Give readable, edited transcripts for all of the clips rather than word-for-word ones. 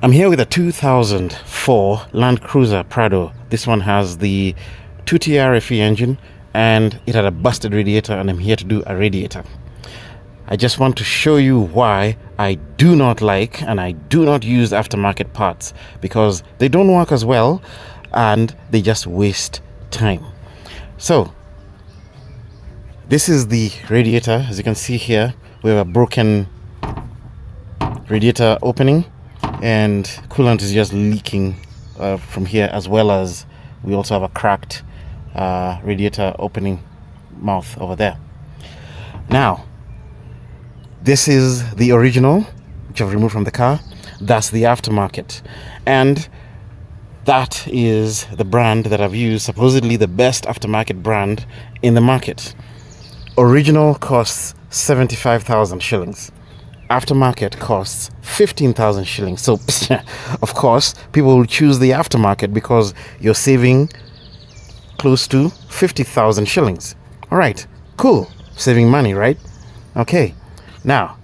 I'm here with a 2004 Land Cruiser Prado. This one has the 2T RFE engine and it had a busted radiator, and I'm here to do a radiator. I just want to show you why I do not like and I do not use aftermarket parts, because they don't work as well and they just waste time. So this is the radiator. As you can see here, we have a broken radiator opening and coolant is just leaking from here, as well as we also have a cracked radiator opening mouth over there. Now, this is the original, which I've removed from the car. That's the aftermarket, and that is the brand that I've used, supposedly the best aftermarket brand in the market. Original costs 75,000 shillings. Aftermarket costs 15,000 shillings. So of course people will choose the aftermarket because you're saving close to 50,000 shillings. All right, cool, saving money, right? Okay, now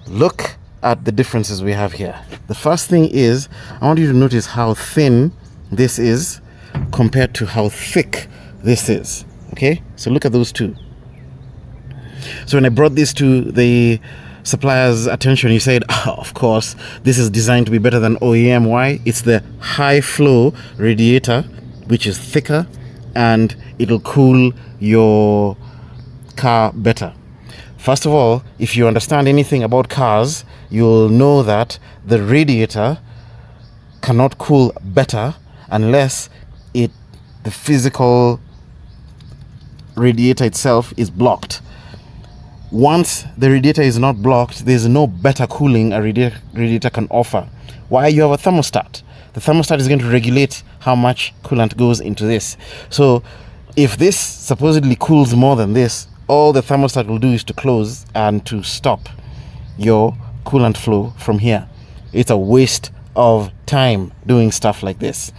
look at the differences we have here. The first thing is, I want you to notice how thin this is compared to how thick this is. Okay, so look at those two. So when I brought this to the supplier's attention, he said, of course, this is designed to be better than OEM. Why? It's the high flow radiator, which is thicker, and it'll cool your car better. First of all, if you understand anything about cars, you'll know that the radiator cannot cool better unless the physical radiator itself is blocked. Once the radiator is not blocked, there's no better cooling a radiator can offer. Why? You have a thermostat. The thermostat is going to regulate how much coolant goes into this. So if this supposedly cools more than this, all the thermostat will do is to close and to stop your coolant flow from here. It's a waste of time doing stuff like this.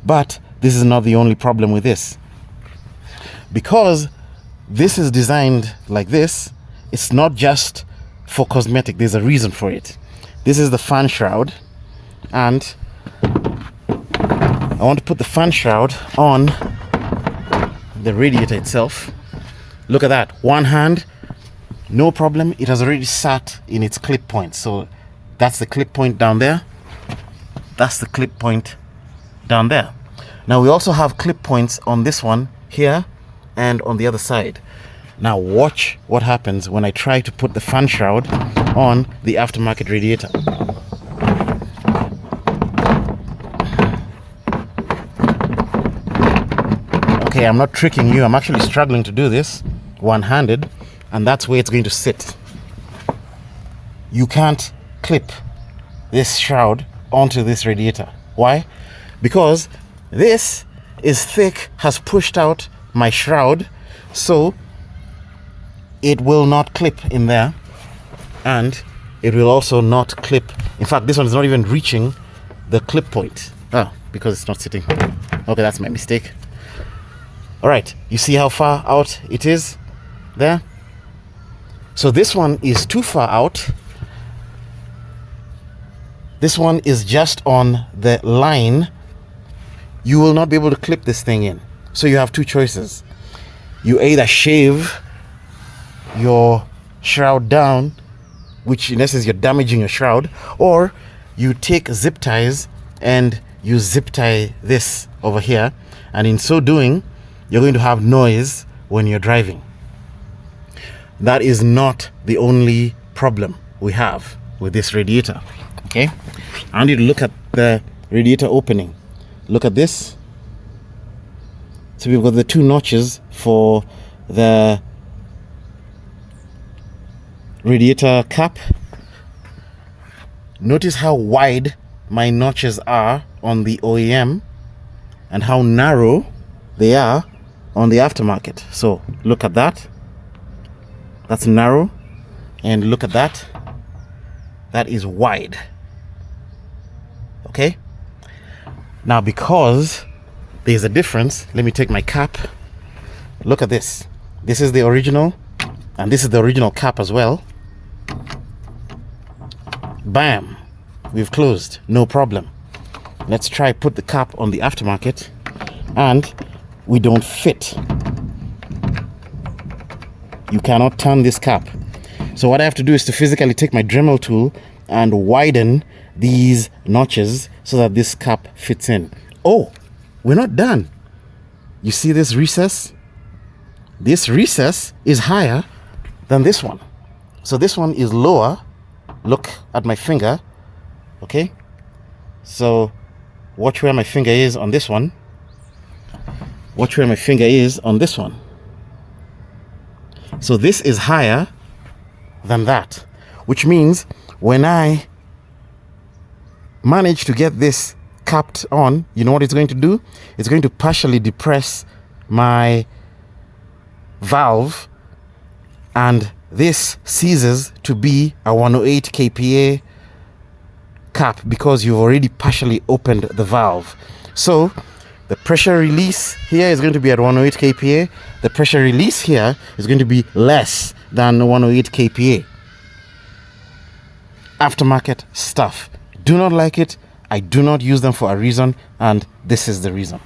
But this is not the only problem with this. Because this is designed like this, it's not just for cosmetic. There's a reason for it. This is the fan shroud, and I want to put the fan shroud on the radiator itself. Look at that, one hand, no problem. It has already sat in its clip point. So that's the clip point down there. That's the clip point down there. Now we also have clip points on this one here and on the other side. Now watch what happens when I try to put the fan shroud on the aftermarket radiator. Okay, I'm not tricking you. I'm actually struggling to do this one-handed, and that's where it's going to sit. You can't clip this shroud onto this radiator. Why? Because this is thick, has pushed out my shroud, so it will not clip in there, and it will also not clip. In fact, this one is not even reaching the clip point. Because it's not sitting. Okay, that's my mistake. All right, you see how far out it is there? So this one is too far out. This one is just on the line. You will not be able to clip this thing in. So you have two choices. You either shave your shroud down, which in essence you're damaging your shroud, or you take zip ties and you zip tie this over here, and in so doing you're going to have noise when you're driving. That is not the only problem we have with this radiator. Okay, I want you to look at the radiator opening. Look at this. So we've got the two notches for the radiator cap. Notice how wide my notches are on the OEM and how narrow they are on the aftermarket. So look at that. That's narrow, and look at that. That is wide. Okay, now because there's a difference, let me take my cap. Look at this. This is the original, and this is the original cap as well. Bam. we've closed, no problem. Let's try put the cap on the aftermarket, and we don't fit. You cannot turn this cap. So what I have to do is to physically take my Dremel tool and widen these notches so that this cap fits in. Oh, we're not done. You see this recess? This recess is higher than this one. So this one is lower. Look at my finger. Okay? So watch where my finger is on this one. Watch where my finger is on this one. So this is higher than that, which means when I manage to get this capped on, you know what it's going to do? It's going to partially depress my valve, and this ceases to be a 108 kPa cap because you've already partially opened the valve. So the pressure release here is going to be at 108 kPa. The pressure release here is going to be less than 108 kPa. Aftermarket stuff. Do not like it. I do not use them for a reason, and this is the reason.